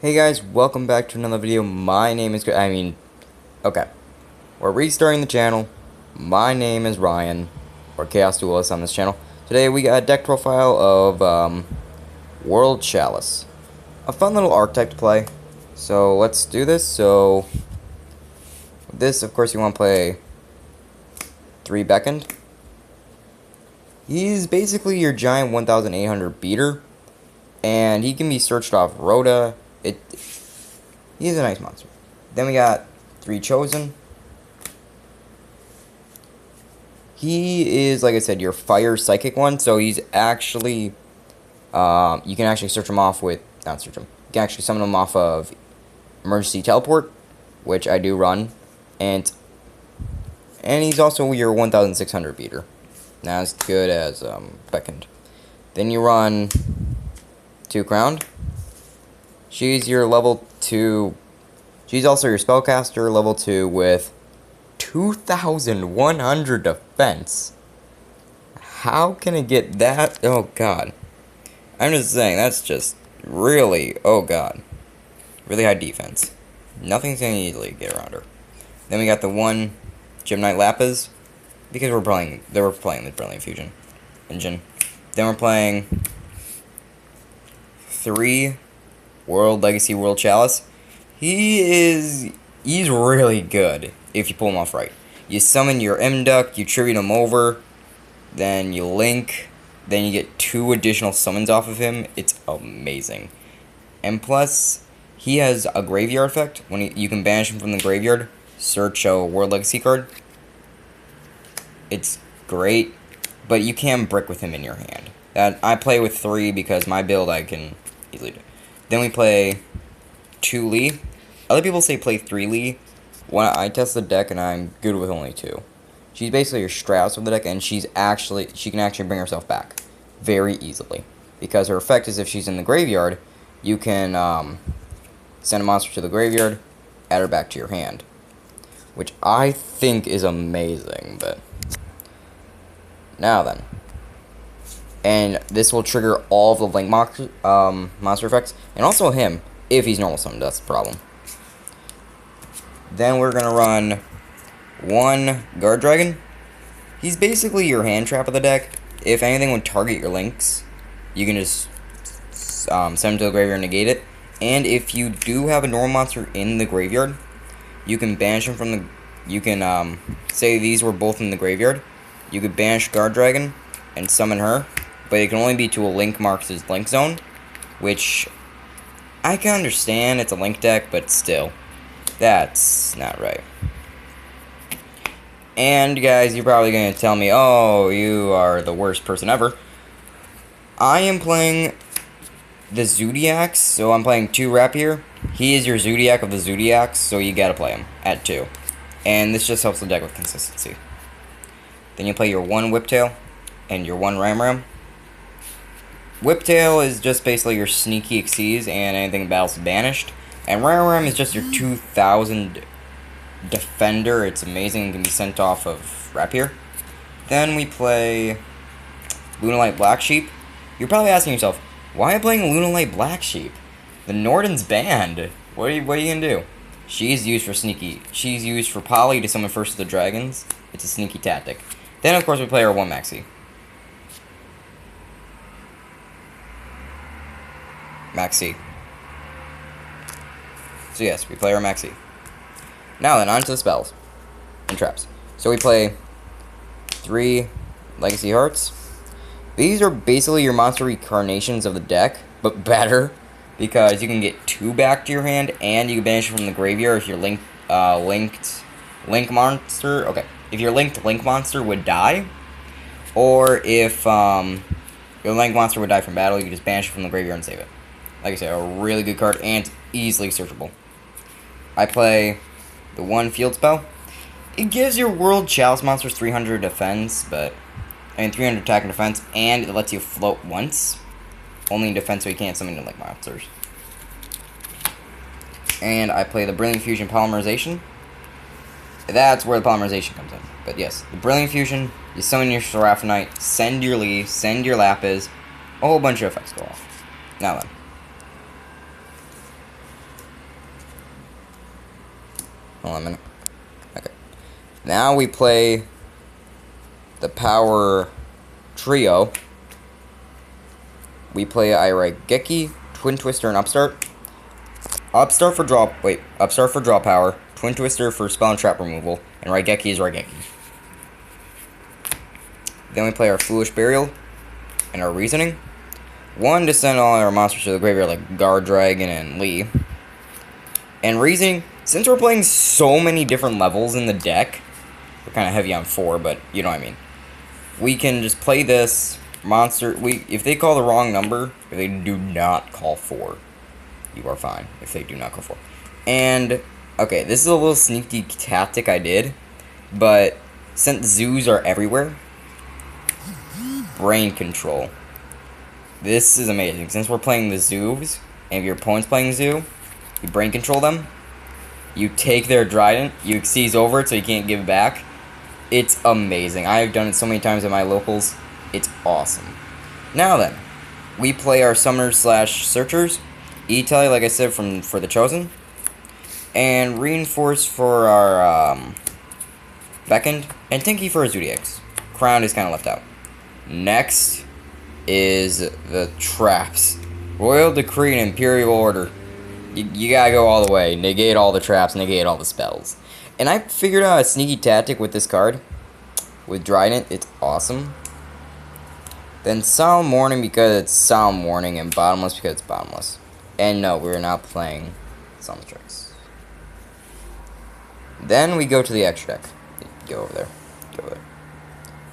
Hey guys, welcome back to another video. My name is, okay. We're restarting the channel. My name is Ryan, or Chaos Duelist on this channel. Today we got a deck profile of, Wprld Chalice. A fun little archetype to play. So, let's do this. So, with this, of course, you want to play 3 Beckoned. He's basically your giant 1800 beater. And he can be searched off Rhoda. He's a nice monster. Then we got 3 Chosen. He is, like I said, your fire psychic one. So he's actually, you can actually search him off with, not search him. You can actually summon him off of Emergency Teleport, which I do run, and he's also your 1600 beater. Not as good as Beckoned. Then you run 2 Crowned. She's your level 2. She's also your spellcaster, level 2 with 2100 defense. How can it get that? Oh god. I'm just saying, that's just really, oh god. Really high defense. Nothing's gonna easily get around her. Then we got the 1 Gem Knight Lapis, because they were playing the Brilliant Fusion engine. Then we're playing 3 Wprld Chalice. He's really good if you pull him off right. You summon your M-Duck, you tribute him over, then you link, then you get 2 additional summons off of him. It's amazing. And plus, he has a graveyard effect. When you can banish him from the graveyard, search a Wprld Legacy card. It's great, but you can brick with him in your hand. I play with 3 because my build I can easily do. Then we play 2 Lee. Other people say play 3 Lee. When I test the deck and I'm good with only 2. She's basically your Strauss of the deck, and she can actually bring herself back very easily. Because her effect is if she's in the graveyard, you can send a monster to the graveyard, add her back to your hand. Which I think is amazing, but now then. And this will trigger all of the Link monster effects, and also him, if he's normal summoned. That's the problem. Then we're going to run 1 Guard Dragon. He's basically your hand trap of the deck. If anything would target your Links, you can just send him to the graveyard and negate it. And if you do have a normal monster in the graveyard, you can banish him from the... You can, say these were both in the graveyard. You could banish Guard Dragon and summon her. But it can only be to a Link marked as Link Zone, which I can understand. It's a Link deck, but still, that's not right. And guys, you're probably going to tell me, oh, you are the worst person ever. I am playing the Zoodiacs, so I'm playing 2 Rapier. He is your Zoodiac of the Zoodiacs, so you gotta play him at 2. And this just helps the deck with consistency. Then you play your 1 Whiptail and your 1 Ram. Whiptail is just basically your sneaky Xyz and anything in battle's banished. And Ram is just your 2000 defender. It's amazing. It can be sent off of Rapier. Then we play Lunalight Black Sheep. You're probably asking yourself, why am I playing Lunalight Black Sheep? The Norden's banned. What are you gonna do? She's used for sneaky. She's used for Poly to summon first of the dragons. It's a sneaky tactic. Then of course we play our 1 Maxi. So yes, we play our Maxi. Now then, on to the spells and traps. So we play 3 Legacy Hearts. These are basically your monster reincarnations of the deck, but better, because you can get 2 back to your hand, and you can banish from the graveyard if your linked Link monster. Okay, if your linked Link monster would die, or if your Link monster would die from battle, you can just banish it from the graveyard and save it. Like I said, a really good card, and it's easily searchable. I play the 1 Field Spell. It gives your Wprld Chalice monsters 300 defense, 300 attack and defense, and it lets you float once. Only in defense, so you can't summon your Link monsters. And I play the Brilliant Fusion Polymerization. That's where the Polymerization comes in. But yes, the Brilliant Fusion, you summon your Seraphinite, send your Lee, send your Lapis, a whole bunch of effects go off. Now then. Hold on a minute. Okay. Now we play the power trio. We play Raigeki, Twin Twister, and Upstart. Upstart for draw power, Twin Twister for spell and trap removal, and Raigeki is Raigeki. Then we play our Foolish Burial and our Reasoning. One to send all our monsters to the graveyard like Guard Dragon and Lee. And Reasoning, since we're playing so many different levels in the deck, we're kind of heavy on 4, but you know what I mean. We can just play this monster. If they call the wrong number, if they do not call 4, you are fine. If they do not call 4. And, okay, this is a little sneaky tactic I did, but since zoos are everywhere, brain control. This is amazing. Since we're playing the zoos, and if your opponent's playing zoo, you brain control them. You take their Trident, you seize over it so you can't give it back. It's amazing. I've done it so many times at my locals. It's awesome. Now then, we play our Summoners / Searchers. E-Tele, like I said, for the Chosen. And Reinforce for our Beckoned. And Tinky for our Zoodiacs. Crown is kind of left out. Next is the traps. Royal Decree and Imperial Order. You gotta go all the way. Negate all the traps, negate all the spells. And I figured out a sneaky tactic with this card. With Trident, it's awesome. Then Solemn Warning because it's Solemn Warning, and Bottomless because it's Bottomless. And no, we're not playing Summon Tricks. Then we go to the extra deck. Go over there. Go over there.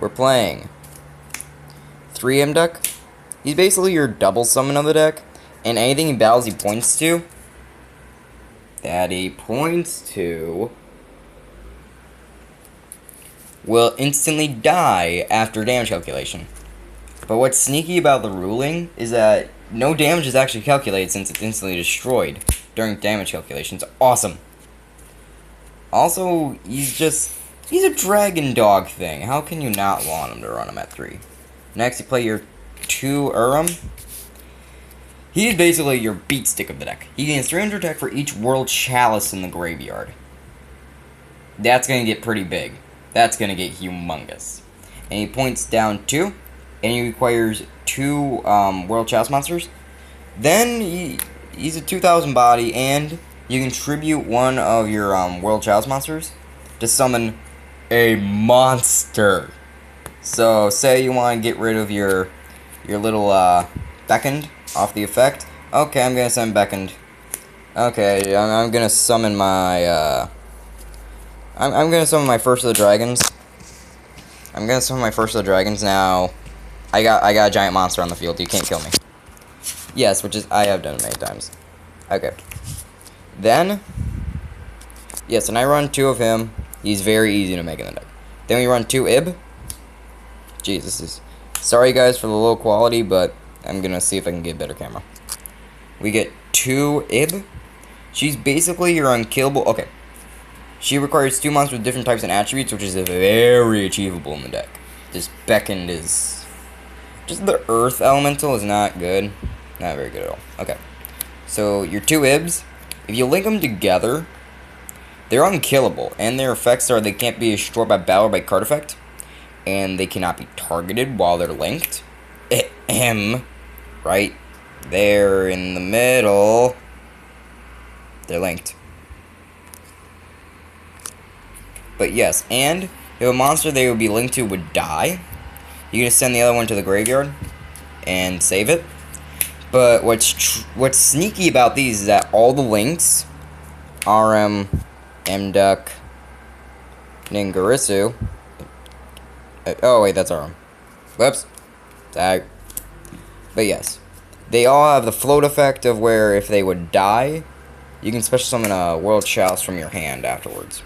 We're playing 3M deck. He's basically your double summon of the deck. And anything he battles he points to, will instantly die after damage calculation. But what's sneaky about the ruling is that no damage is actually calculated since it's instantly destroyed during damage calculations. Awesome. Also, he's a dragon dog thing. How can you not want him to run him at 3? Next, you play your 2 Urim. He's basically your beat stick of the deck. He gains 300 attack for each World Chalice in the graveyard. That's going to get pretty big. That's going to get humongous. And he points down 2. And he requires 2 World Chalice monsters. Then he's a 2,000 body. And you contribute one of your World Chalice monsters to summon a monster. So say you want to get rid of your little Beckoned off the effect. Okay, I'm gonna summon Beckoned. Okay, I'm gonna summon my I'm gonna summon my first of the dragons. Now. I got a giant monster on the field. You can't kill me. Yes, which is I have done it many times. Okay. Then yes, and I run 2 of him. He's very easy to make in the deck. Then we run 2 Ib. Jesus, sorry guys for the low quality, but I'm gonna see if I can get a better camera. We get 2 Ib. She's basically your unkillable. Okay. She requires 2 monsters with different types and attributes, which is very achievable in the deck. This Beckoned is just the Earth Elemental is not good. Not very good at all. Okay. So your 2 Ibs, if you link them together, they're unkillable, and their effects are they can't be destroyed by battle or by card effect, and they cannot be targeted while they're linked. Right there in the middle. They're linked. But yes, and if a monster they would be linked to would die, you can send the other one to the graveyard and save it. But what's sneaky about these is that all the links, RM, Mduck, Ningarisu. Oh wait, that's RM. Whoops. Tag. But yes, they all have the float effect of where if they would die, you can special summon a World Chalice from your hand afterwards.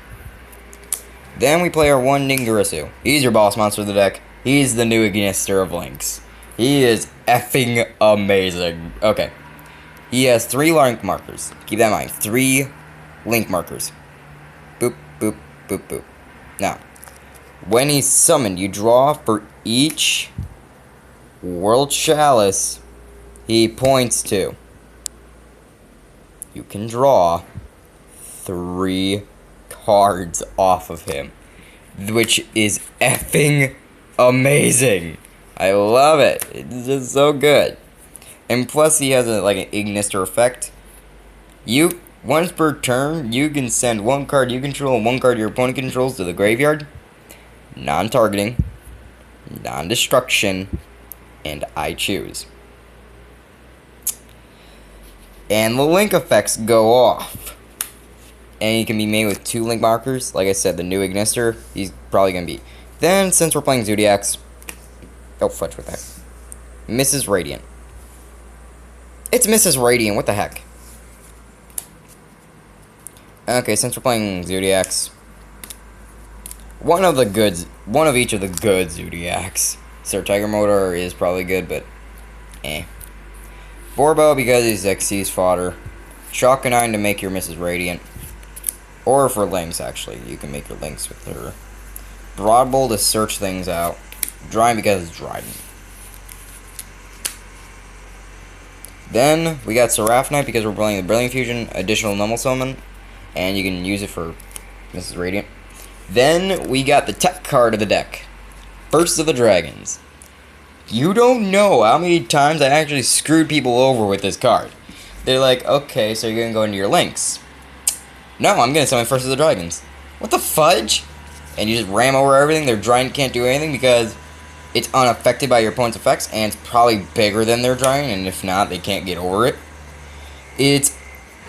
Then we play our 1 Ningarisu. He's your boss monster of the deck. He's the new Ignister of Links. He is effing amazing. Okay. He has 3 link markers. Keep that in mind. 3 link markers. Boop, boop, boop, boop. Now, when he's summoned, you draw for each World Chalice he points to. You can draw 3 cards off of him, which is effing amazing. I love it. It's just so good. And plus, he has like an Ignister effect. Once per turn, you can send one card you control and one card your opponent controls to the graveyard. Non-targeting, non-destruction, and I choose. And the link effects go off. And he can be made with 2 link markers. Like I said, the new Ignister, he's probably going to be. Then, since we're playing Zoodiacs, oh, fudge with that. Mrs. Radiant. It's Mrs. Radiant, what the heck? Okay, since we're playing Zoodiacs, one of each of the good Zoodiacs. Sir Tiger Motor is probably good, but Borbo because he's Xyz fodder. Chalkanine to make your Mrs. Radiant. Or for links, actually. You can make your links with her. Broadbull to search things out. Dryden because it's Dryden. Then, we got Seraphonite because we're playing the Brilliant Fusion, additional normal summon, and you can use it for Mrs. Radiant. Then, we got the tech card of the deck. Burst of the Dragons. You don't know how many times I actually screwed people over with this card. They're like, okay, so you're going to go into your links. No, I'm going to summon First of the Dragons. What the fudge? And you just ram over everything. Their Giant can't do anything because it's unaffected by your opponent's effects, and it's probably bigger than their Giant, and if not, they can't get over it. It's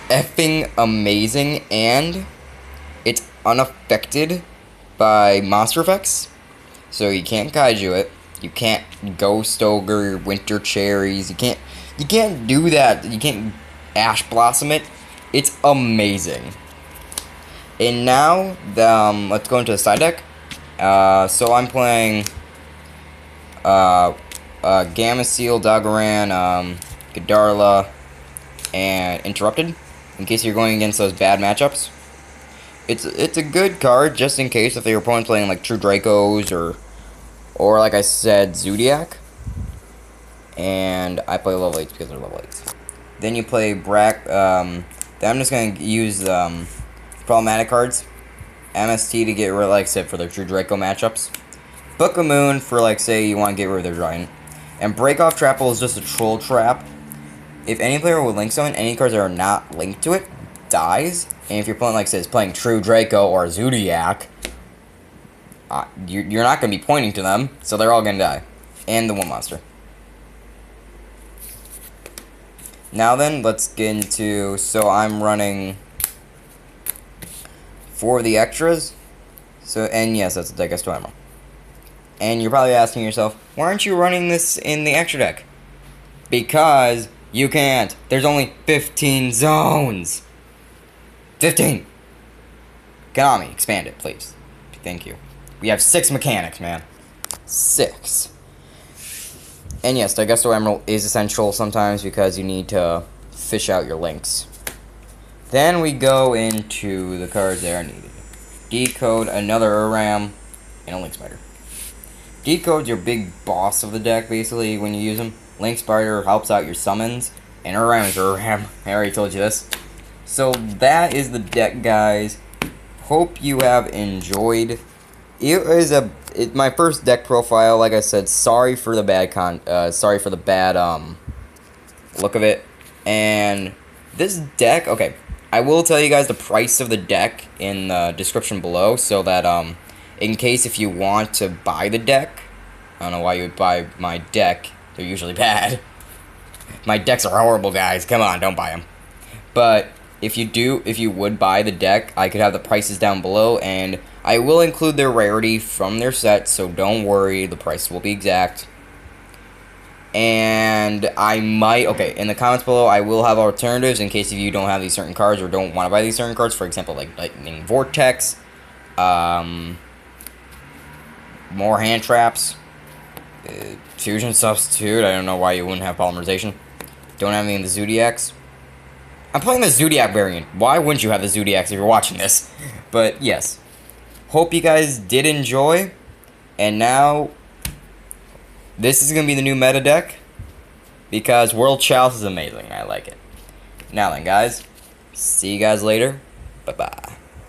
effing amazing, and it's unaffected by monster effects. So you can't Kaiju it. You can't Ghost Ogre, Winter Cherries. You can't do that. You can't Ash Blossom it. It's amazing. And now, let's go into the side deck. So I'm playing Gamma Seal, Dagaran, Gadarla, and Interrupted. In case you're going against those bad matchups. It's a good card just in case if your opponent's playing like True Dracos or like I said, Zoodiac. And I play level 8s because they're level 8s. Then you play then I'm just going to use problematic cards. MST to get rid, like I said, for their True Draco matchups. Book of Moon for, like, say you want to get rid of their Giant. And Break Off Trapple is just a troll trap. If any player with Link Summon, any cards that are not linked to it, dies. And if your opponent, like I said, is playing True Draco or Zoodiac, you're not going to be pointing to them, so they're all going to die. And the one monster. Now then, let's get into, so I'm running for the extras. So, and yes, that's the deck I still am. And you're probably asking yourself, why aren't you running this in the extra deck? Because you can't. There's only 15 zones. 15. Konami, expand it, please. Thank you. We have 6 mechanics, man. 6. And yes, Digesto Emerald is essential sometimes because you need to fish out your links. Then we go into the cards that are needed. Decode, another Uram, and a Link Spider. Decode's your big boss of the deck, basically, when you use him. Link Spider helps out your summons, and Uram is Uram. I already told you this. So that is the deck, guys. Hope you have enjoyed. It was my first deck profile. Like I said, sorry for the bad look of it. And this deck, okay, I will tell you guys the price of the deck in the description below, so that in case if you want to buy the deck, I don't know why you would buy my deck. They're usually bad. My decks are horrible, guys. Come on, don't buy them. But if you would buy the deck, I could have the prices down below, and I will include their rarity from their set, so don't worry, the price will be exact. And I might, okay, in the comments below, I will have alternatives in case if you don't have these certain cards or don't want to buy these certain cards. For example, like Lightning Vortex, more hand traps, Fusion Substitute. I don't know why you wouldn't have Polymerization. Don't have any of the Zoodiacs. I'm playing the Zoodiac variant. Why wouldn't you have the Zoodiacs if you're watching this? But yes, hope you guys did enjoy. And now, this is going to be the new meta deck, because World Chalice is amazing. I like it. Now then, guys, see you guys later. Bye-bye.